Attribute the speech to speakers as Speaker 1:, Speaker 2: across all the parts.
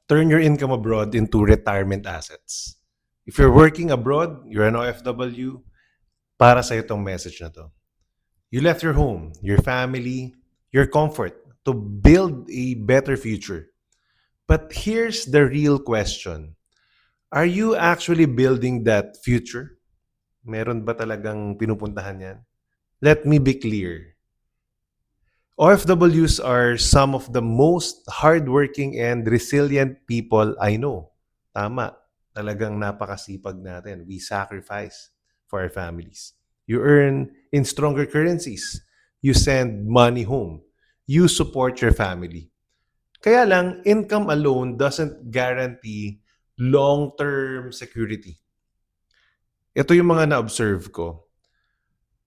Speaker 1: turn your income abroad into retirement assets. If you're working abroad, you're an OFW, para sa itong message na to. You left your home, your family, your comfort to build a better future. But here's the real question. Are you actually building that future? Meron ba talagang pinupuntahan yan? Let me be clear. OFWs are some of the most hardworking and resilient people I know. Tama. Talagang napakasipag natin. We sacrifice for our families. You earn in stronger currencies. You send money home. You support your family. Kaya lang, income alone doesn't guarantee long-term security. Ito yung mga na-observe ko.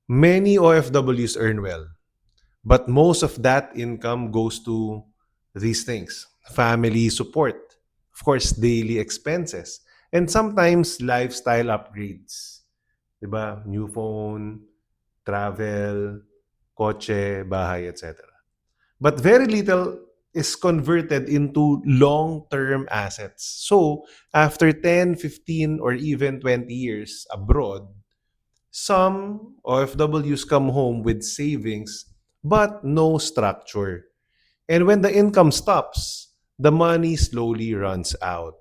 Speaker 1: Many OFWs earn well, but most of that income goes to these things: family support, of course, daily expenses, and sometimes lifestyle upgrades. Diba? New phone, travel, kotse, bahay, etc. But very little is converted into long-term assets. So, after 10, 15, or even 20 years abroad, some OFWs come home with savings but no structure. And when the income stops, the money slowly runs out.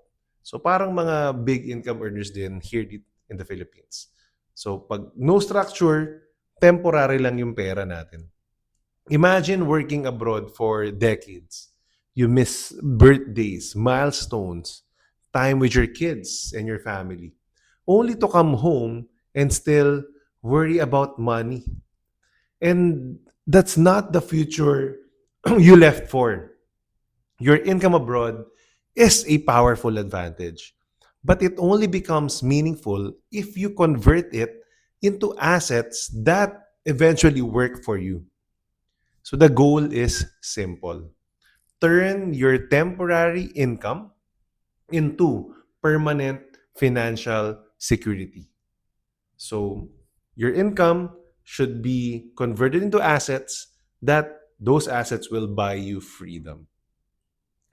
Speaker 1: So parang mga big income earners din here in the Philippines. So pag no structure, temporary lang yung pera natin. Imagine working abroad for decades. You miss birthdays, milestones, time with your kids and your family, only to come home and still worry about money. And that's not the future you left for. Your income abroad is a powerful advantage, but it only becomes meaningful if you convert it into assets that eventually work for you. So the goal is simple: turn your temporary income into permanent financial security. So your income should be converted into assets that those assets will buy you freedom.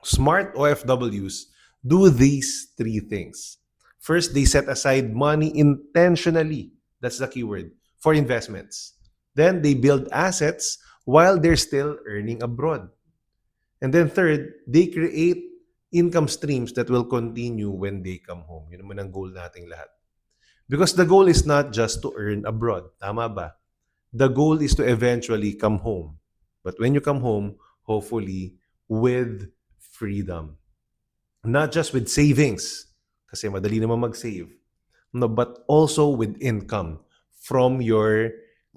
Speaker 1: Smart OFWs do these three things. First, they set aside money intentionally. That's the keyword for investments. Then they build assets while they're still earning abroad. And then third, they create income streams that will continue when they come home. Yun naman ang goal nating lahat. Because the goal is not just to earn abroad. Tama ba? The goal is to eventually come home. But when you come home, hopefully with freedom. Not just with savings, kasi madali naman mag-save. No, but also with income from your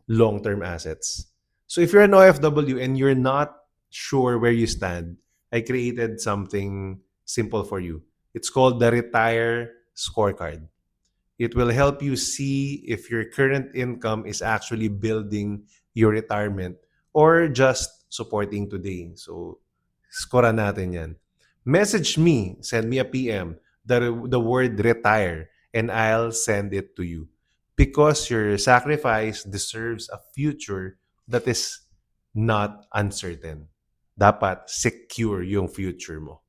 Speaker 1: long-term assets. So if you're an OFW and you're not sure where you stand, I created something simple for you. It's called the Retire Scorecard. It will help you see if your current income is actually building your retirement or just supporting today. So, scorean natin yan. Message me, send me a PM, the word retire, and I'll send it to you. Because your sacrifice deserves a future that is not uncertain. Dapat secure yung future mo.